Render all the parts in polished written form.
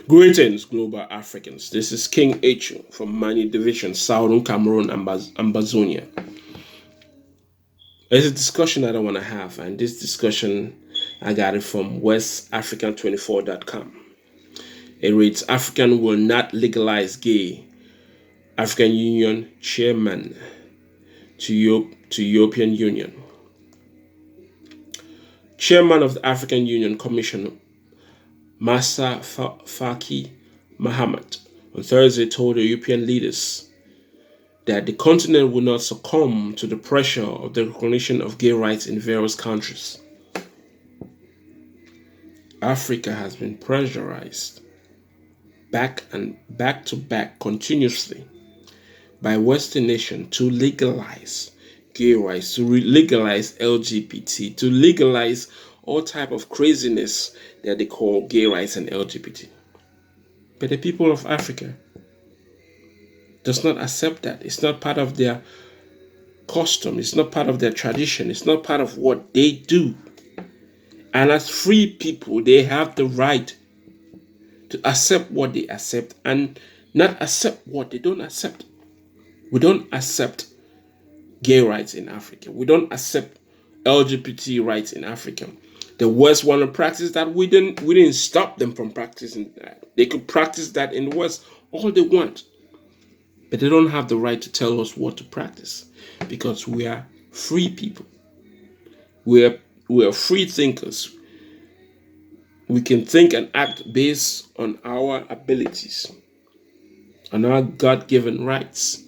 Greetings, global Africans. This is King H from Mani Division, Southern Cameroon, Ambazonia. There's a discussion that I want to have, and this discussion I got it from WestAfrican24.com. It reads African will not legalize gay. African Union chairman to European Union. Chairman of the African Union Commission, Masa Faki Mahamat, on Thursday told the European leaders that the continent will not succumb to the pressure of the recognition of gay rights in various countries. Africa has been pressurized back to back continuously by Western nations to legalize gay rights, to legalize LGBT, to legalize all type of craziness that they call gay rights and LGBT. But the people of Africa does not accept that. It's not part of their custom. It's not part of their tradition. It's not part of what they do. And as free people, they have the right to accept what they accept and not accept what they don't accept. We don't accept gay rights in Africa. We don't accept LGBT rights in Africa. The West want to practice that. We didn't stop them from practicing that. They could practice that in the West all they want. But they don't have the right to tell us what to practice because we are free people. We are free thinkers. We can think and act based on our abilities, on our God-given rights.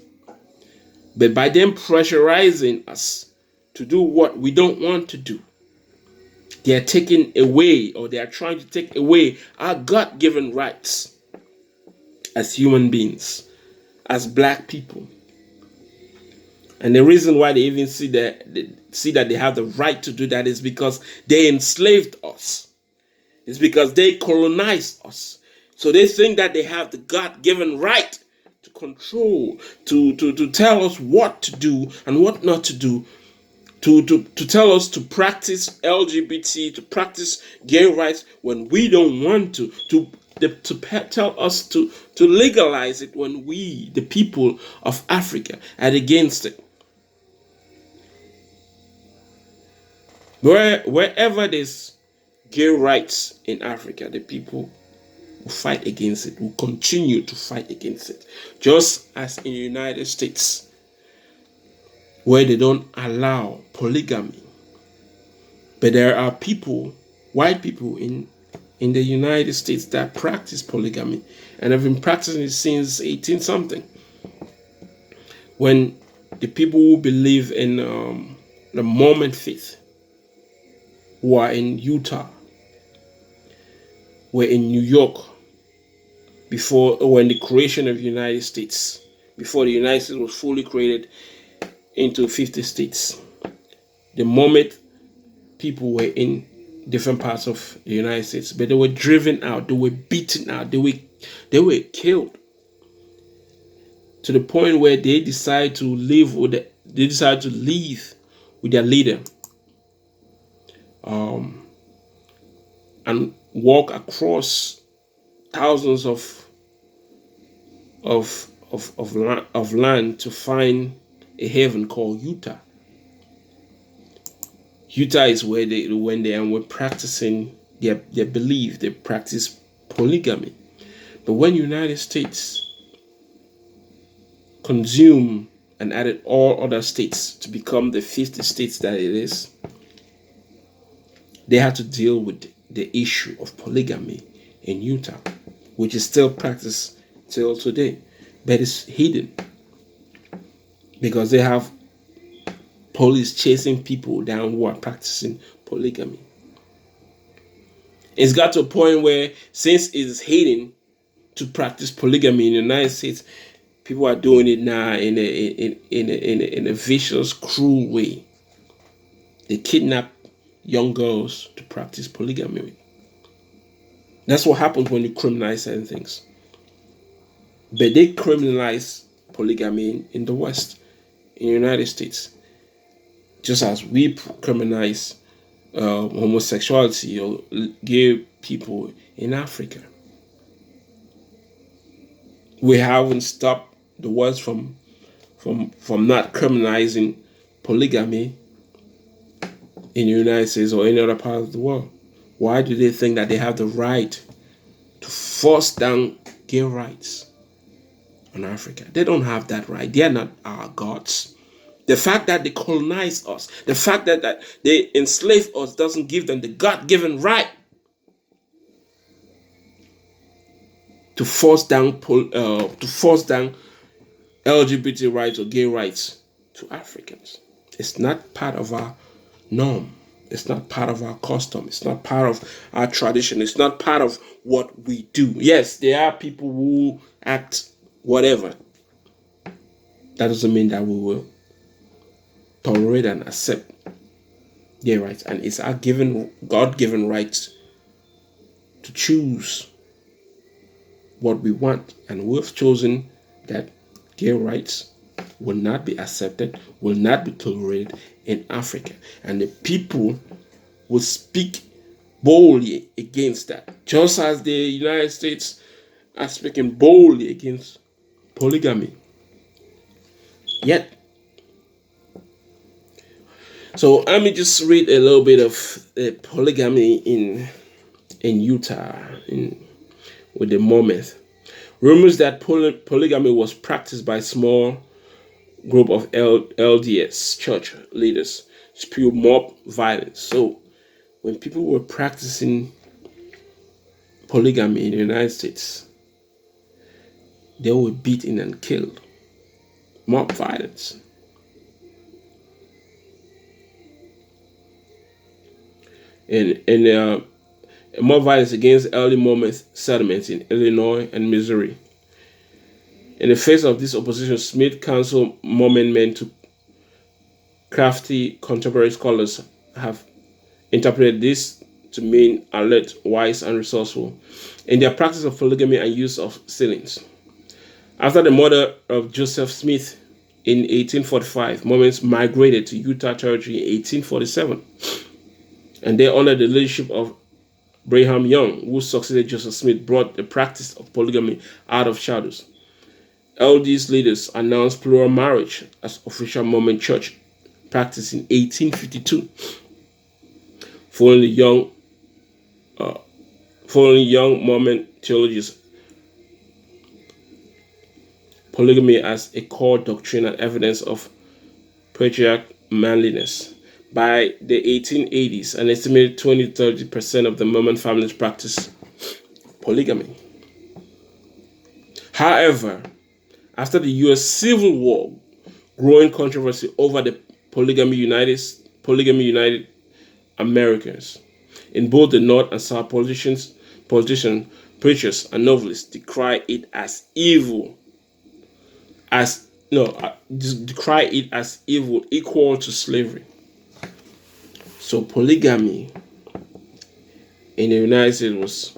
But by them pressurizing us to do what we don't want to do, they are taking away, or they are trying to take away our God-given rights as human beings, as black people. And the reason why they even see that they have the right to do that is because they enslaved us. It's because they colonized us. So they think that they have the God-given right to control, to tell us what to do and what not to do, to tell us to practice LGBT, to practice gay rights when we don't want to tell us to legalize it when we, the people of Africa, are against it. Wherever there's gay rights in Africa, the people will fight against it, will continue to fight against it. Just as in the United States, where they don't allow polygamy. But there are people, white people in the United States that practice polygamy and have been practicing it since 18 something. When the people who believe in the Mormon faith, who are in Utah, were in New York when the creation of the United States, before the United States was fully created into 50 states. The moment people were in different parts of the United States, but they were driven out, they were beaten out, they were killed to the point where they decided to leave with their leader, and walk across thousands of land to find a haven called Utah. Utah is where they went there and were practicing their belief. They practice polygamy. But when United States consumed and added all other states to become the 50 states that it is, they had to deal with the issue of polygamy in Utah, which is still practiced till today, but it's hidden because they have police chasing people down who are practicing polygamy. It's got to a point where, since it's hidden to practice polygamy in the United States, people are doing it now in a vicious, cruel way. They kidnap young girls to practice polygamy. That's what happens when you criminalize certain things. But they criminalize polygamy in the West, in the United States, just as we criminalize homosexuality or gay people in Africa. We haven't stopped the West from not criminalizing polygamy in the United States or any other part of the world. Why do they think that they have the right to force down gay rights on Africa? They don't have that right. They are not our gods. The fact that they colonize us, the fact that they enslave us doesn't give them the God-given right to force down LGBT rights or gay rights to Africans. It's not part of our norm. It's not part of our custom. It's not part of our tradition. It's not part of what we do. Yes, there are people who act whatever. That doesn't mean that we will tolerate and accept gay rights. And it's our God-given right to choose what we want. And we've chosen that gay rights will not be accepted, will not be tolerated in Africa. And the people will speak boldly against that, just as the United States are speaking boldly against polygamy. Yet, so let me just read a little bit of polygamy in Utah with the Mormons. Rumors that polygamy was practiced by a small group of LDS church leaders spewed mob violence. So when people were practicing polygamy in the United States, they were beaten and killed. Mob violence. And mob violence against early Mormon settlements in Illinois and Missouri. In the face of this opposition, Smith counseled Mormon men to crafty contemporary scholars have interpreted this to mean alert, wise, and resourceful in their practice of polygamy and use of sealings. After the murder of Joseph Smith in 1845, Mormons migrated to Utah Territory in 1847, and they, under the leadership of Brigham Young, who succeeded Joseph Smith, brought the practice of polygamy out of shadows. LDS leaders announced plural marriage as official Mormon church practice in 1852. Following young Mormon theologians, polygamy as a core doctrine and evidence of patriarchal manliness. By the 1880s, an estimated 20-30% of the Mormon families practiced polygamy. However, after the U.S. Civil War, growing controversy over the polygamy united Americans. In both the North and South, politicians, preachers, and novelists decry it as evil, equal to slavery. So polygamy in the United States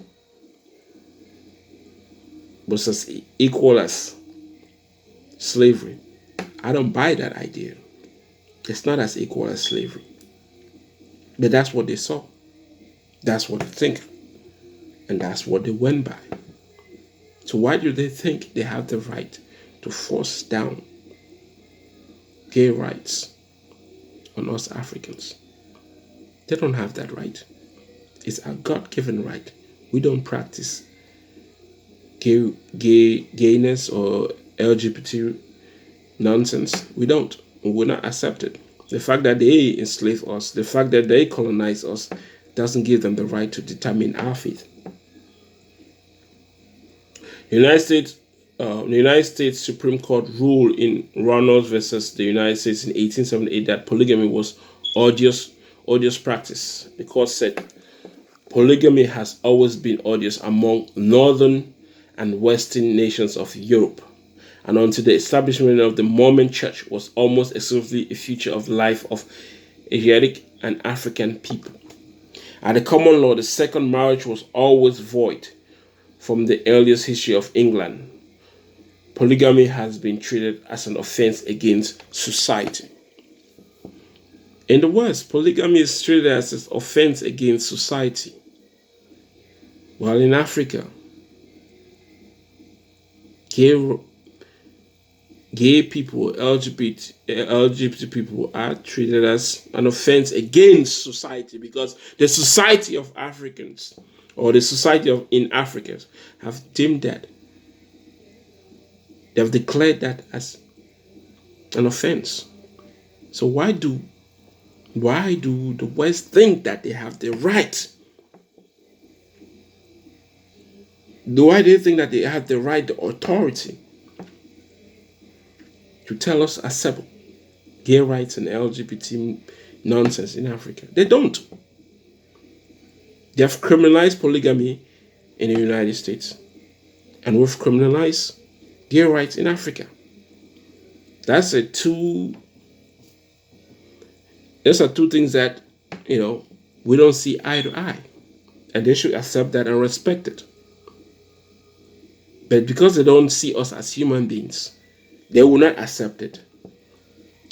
was as equal as slavery. I don't buy that idea. It's not as equal as slavery. But that's what they saw. That's what they think. And that's what they went by. So why do they think they have the right to force down gay rights on us Africans? They don't have that right. It's a God-given right. We don't practice gayness or LGBT nonsense. We don't. We will not accept it. The fact that they enslave us, the fact that they colonize us, doesn't give them the right to determine our fate. The United States Supreme Court ruled in Reynolds versus the United States in 1878 that polygamy was odious practice. The court said polygamy has always been odious among northern and western nations of Europe, and until the establishment of the Mormon Church was almost exclusively a feature of life of Asiatic and African people. At the common law, the second marriage was always void. From the earliest history of England, polygamy has been treated as an offense against society. In the West, polygamy is treated as an offense against society. While in Africa, gay people, LGBT people are treated as an offense against society, because the society of Africans, or the society of in Africa, have deemed that, they have declared that as an offense. So why do the West think that they have the right? Why do they think that they have the right, the authority to tell us accept gay rights and LGBT nonsense in Africa? They don't. They have criminalized polygamy in the United States, and we've criminalized gay rights in Africa. Those are two things that, we don't see eye to eye, and they should accept that and respect it. But because they don't see us as human beings, they will not accept it.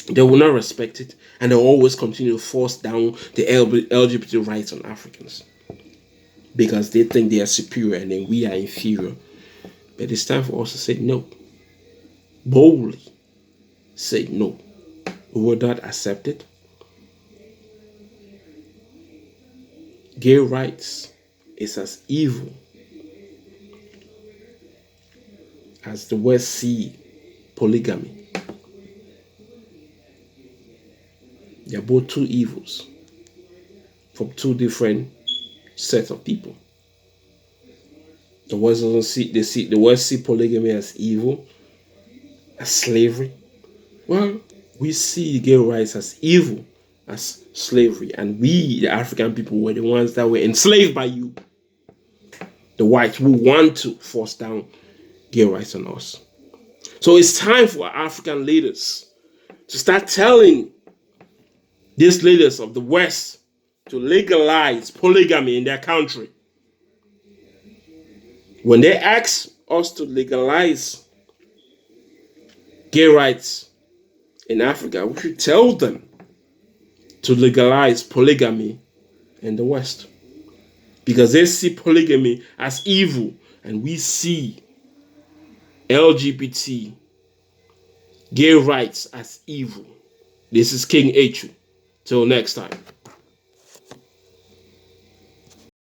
They will not respect it, and they'll always continue to force down the LGBT rights on Africans, because they think they are superior and then we are inferior. But it's time for us to say no. Boldly say no. We will not accept it. Gay rights is as evil as the West see polygamy. They are both two evils from two different sets of people. The West see polygamy as evil, as slavery. Well, we see gay rights as evil, as slavery, and we, the African people, were the ones that were enslaved by you, the whites, who want to force down gay rights on us. So it's time for African leaders to start telling these leaders of the West to legalize polygamy in their country. When they ask us to legalize gay rights in Africa, we should tell them to legalize polygamy in the West, because they see polygamy as evil, and we see LGBT gay rights as evil. This is King H. Till next time.